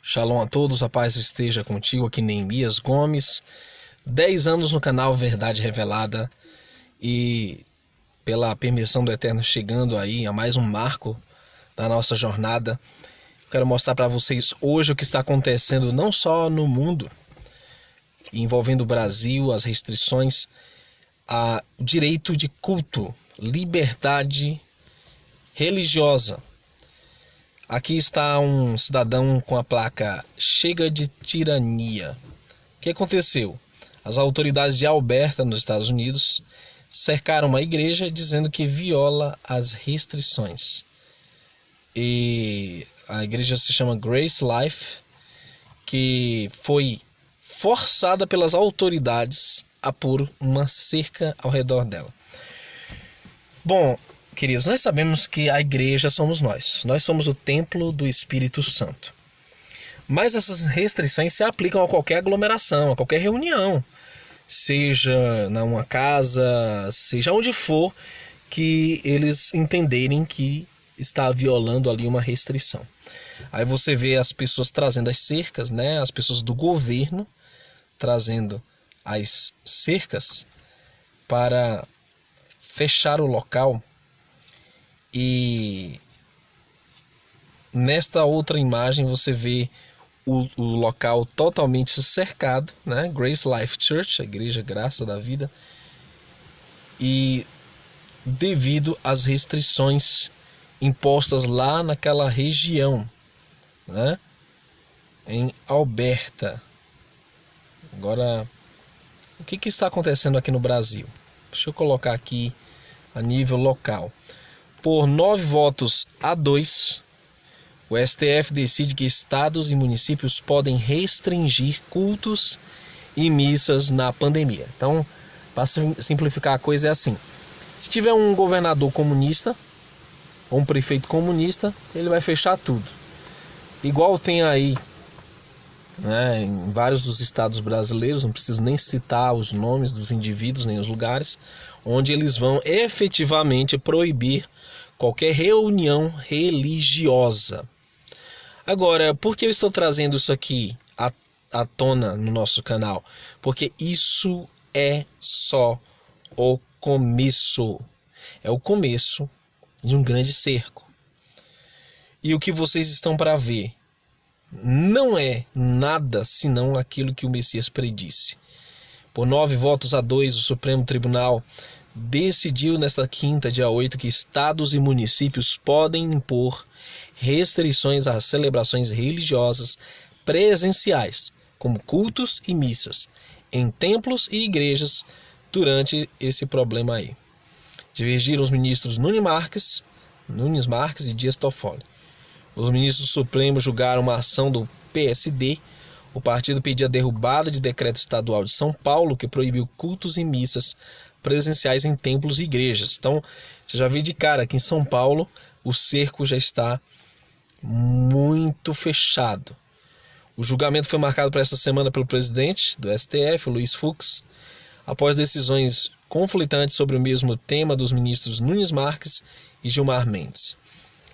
Shalom a todos, a paz esteja contigo, aqui Neemias Gomes, 10 anos no canal Verdade Revelada e pela permissão do Eterno chegando aí a mais um marco da nossa jornada. Quero mostrar para vocês hoje o que está acontecendo não só no mundo, envolvendo o Brasil, as restrições, o direito de culto, liberdade religiosa. Aqui está um cidadão com a placa "Chega de tirania". O que aconteceu? As autoridades de Alberta, nos Estados Unidos, cercaram uma igreja dizendo que viola as restrições. E a igreja se chama Grace Life, que foi forçada pelas autoridades a pôr uma cerca ao redor dela. Bom, queridos, nós sabemos que a igreja somos nós. Nós somos o templo do Espírito Santo. Mas essas restrições se aplicam a qualquer aglomeração, a qualquer reunião. Seja numa casa, seja onde for, que eles entenderem que está violando ali uma restrição. Aí você vê as pessoas trazendo as cercas, né? As pessoas do governo trazendo as cercas para fechar o local. E nesta outra imagem você vê o local totalmente cercado, né? Grace Life Church, a Igreja Graça da Vida. E devido às restrições impostas lá naquela região, né? Em Alberta. Agora, o que está acontecendo aqui no Brasil? Deixa eu colocar aqui a nível local. Por 9 votos a 2, o STF decide que estados e municípios podem restringir cultos e missas na pandemia. Então, para simplificar a coisa, é assim: se tiver um governador comunista ou um prefeito comunista, ele vai fechar tudo. Igual tem aí, né, em vários dos estados brasileiros, não preciso nem citar os nomes dos indivíduos nem os lugares, onde eles vão efetivamente proibir qualquer reunião religiosa. Agora, por que eu estou trazendo isso aqui à tona no nosso canal? Porque isso é só o começo. É o começo de um grande cerco. E o que vocês estão para ver não é nada senão aquilo que o Messias predisse. Por 9 votos a 2, o Supremo Tribunal decidiu nesta quinta, dia 8, que estados e municípios podem impor restrições às celebrações religiosas presenciais, como cultos e missas, em templos e igrejas durante esse problema aí. Divergiram os ministros Nunes Marques e Dias Toffoli. Os ministros supremos julgaram uma ação do PSD. O partido pedia a derrubada de decreto estadual de São Paulo que proibiu cultos e missas presenciais em templos e igrejas. Então, você já viu de cara que em São Paulo o cerco já está muito fechado. O julgamento foi marcado para esta semana pelo presidente do STF, Luiz Fux, após decisões conflitantes sobre o mesmo tema dos ministros Nunes Marques e Gilmar Mendes.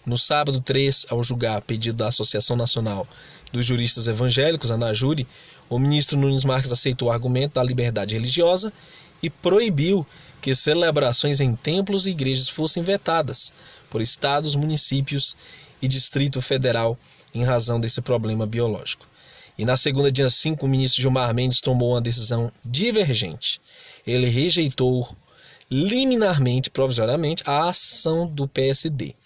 No sábado 3, ao julgar pedido da Associação Nacional dos Juristas Evangélicos, ANAJURE, o ministro Nunes Marques aceitou o argumento da liberdade religiosa e proibiu que celebrações em templos e igrejas fossem vetadas por estados, municípios e Distrito Federal em razão desse problema biológico. E na segunda, dia 5, o ministro Gilmar Mendes tomou uma decisão divergente. Ele rejeitou liminarmente, provisoriamente, a ação do PSD,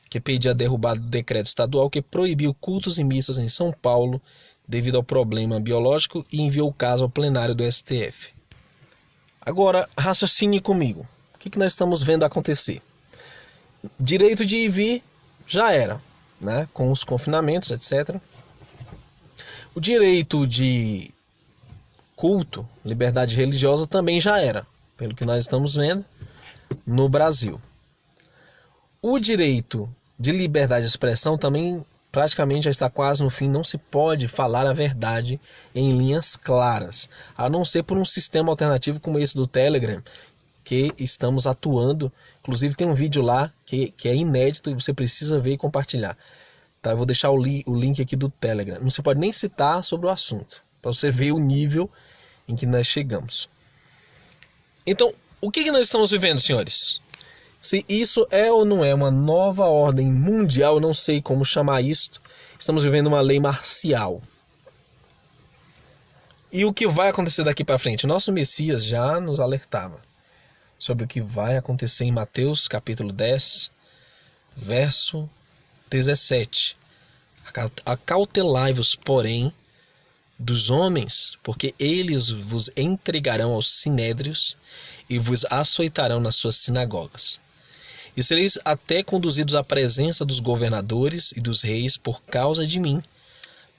que pedia a derrubada do decreto estadual que proibiu cultos e missas em São Paulo devido ao problema biológico e enviou o caso ao plenário do STF. Agora, raciocine comigo. O que nós estamos vendo acontecer? Direito de ir e vir já era, né? Com os confinamentos, etc. O direito de culto, liberdade religiosa, também já era, pelo que nós estamos vendo no Brasil. O direito de liberdade de expressão também praticamente já está quase no fim. Não se pode falar a verdade em linhas claras, a não ser por um sistema alternativo como esse do Telegram, que estamos atuando. Inclusive tem um vídeo lá que é inédito e você precisa ver e compartilhar. Tá? Eu vou deixar o link aqui do Telegram. Não se pode nem citar sobre o assunto, para você ver o nível em que nós chegamos. Então, o que nós estamos vivendo, senhores? Se isso é ou não é uma nova ordem mundial, eu não sei como chamar isso. Estamos vivendo uma lei marcial. E o que vai acontecer daqui para frente? Nosso Messias já nos alertava sobre o que vai acontecer em Mateus capítulo 10, verso 17. Acautelai-vos, porém, dos homens, porque eles vos entregarão aos sinédrios e vos açoitarão nas suas sinagogas. E sereis até conduzidos à presença dos governadores e dos reis por causa de mim,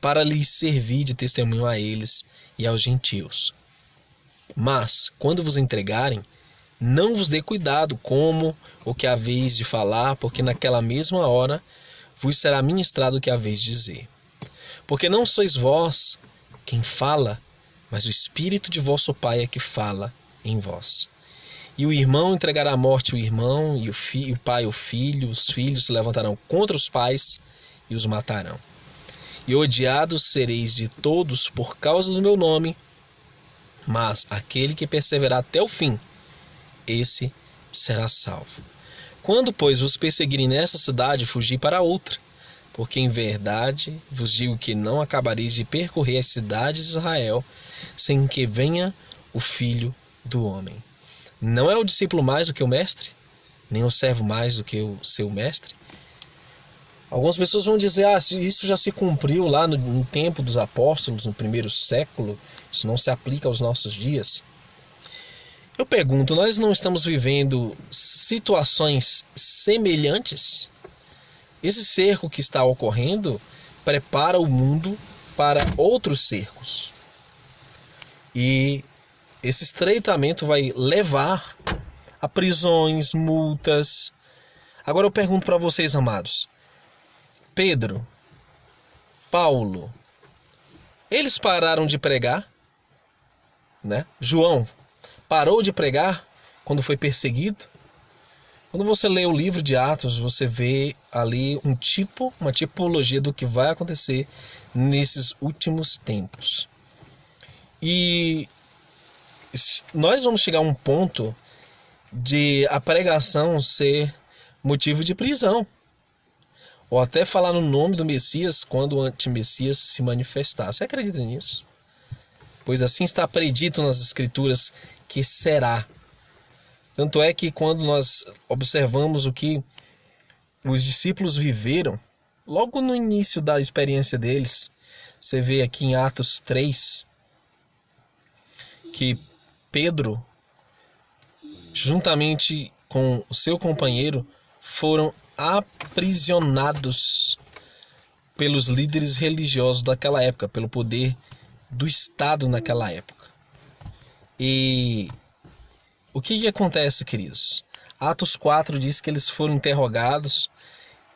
para lhes servir de testemunho a eles e aos gentios. Mas, quando vos entregarem, não vos dê cuidado como o que haveis de falar, porque naquela mesma hora vos será ministrado o que haveis de dizer. Porque não sois vós quem fala, mas o Espírito de vosso Pai é que fala em vós. E o irmão entregará à morte o irmão, e o pai o filho, os filhos se levantarão contra os pais e os matarão. E odiados sereis de todos por causa do meu nome, mas aquele que perseverar até o fim, esse será salvo. Quando, pois, vos perseguirem nessa cidade, fugi para outra, porque em verdade vos digo que não acabareis de percorrer as cidades de Israel, sem que venha o Filho do Homem. Não é o discípulo mais do que o mestre, nem o servo mais do que o seu mestre? Algumas pessoas vão dizer, isso já se cumpriu lá no tempo dos apóstolos, no primeiro século, isso não se aplica aos nossos dias. Eu pergunto, nós não estamos vivendo situações semelhantes? Esse cerco que está ocorrendo prepara o mundo para outros cercos. E esse estreitamento vai levar a prisões, multas. Agora eu pergunto para vocês, amados. Pedro, Paulo, eles pararam de pregar, né? João parou de pregar quando foi perseguido. Quando você lê o livro de Atos, você vê ali uma tipologia do que vai acontecer nesses últimos tempos. E nós vamos chegar a um ponto de a pregação ser motivo de prisão, ou até falar no nome do Messias quando o antimessias se manifestar. Você acredita nisso? Pois assim está predito nas Escrituras que será. Tanto é que quando nós observamos o que os discípulos viveram, logo no início da experiência deles, você vê aqui em Atos 3, que Pedro, juntamente com o seu companheiro, foram aprisionados pelos líderes religiosos daquela época, pelo poder do Estado naquela época. E o que acontece, queridos? Atos 4 diz que eles foram interrogados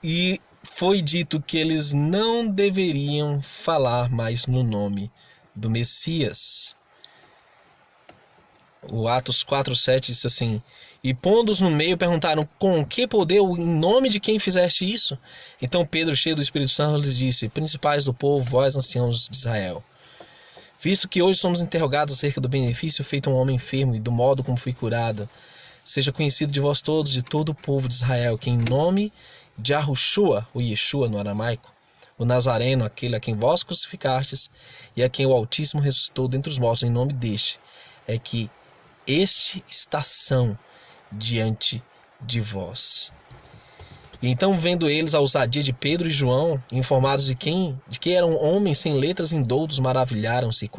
e foi dito que eles não deveriam falar mais no nome do Messias. O Atos 4:7 diz assim: e pondo-os no meio, perguntaram: com que poder, em nome de quem fizeste isso? Então Pedro, cheio do Espírito Santo, lhes disse: principais do povo, vós anciãos de Israel, visto que hoje somos interrogados acerca do benefício feito a um homem enfermo e do modo como fui curado, seja conhecido de vós todos, de todo o povo de Israel, que em nome de Yahushua, o Yeshua no aramaico, o Nazareno, aquele a quem vós crucificastes e a quem o Altíssimo ressuscitou dentre os mortos, em nome deste, é que este está são diante de vós. E então, vendo eles a ousadia de Pedro e João, informados de que eram homens sem letras indoutos, maravilharam-se e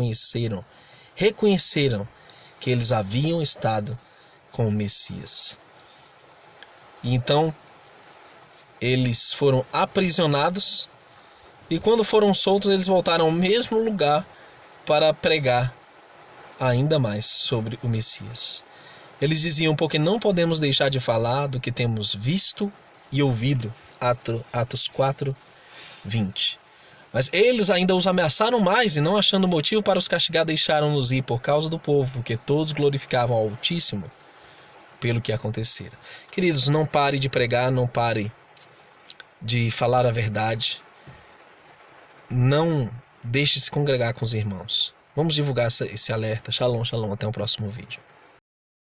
reconheceram que eles haviam estado com o Messias. E então, eles foram aprisionados e quando foram soltos, eles voltaram ao mesmo lugar para pregar ainda mais sobre o Messias. Eles diziam: porque não podemos deixar de falar do que temos visto e ouvido. Atos 4:20. Mas eles ainda os ameaçaram mais, e não achando motivo para os castigar, deixaram-nos ir por causa do povo, porque todos glorificavam ao Altíssimo pelo que acontecera. Queridos, não pare de pregar, não pare de falar a verdade. não deixe de se congregar com os irmãos. Vamos divulgar esse alerta. Shalom, shalom. Até o próximo vídeo.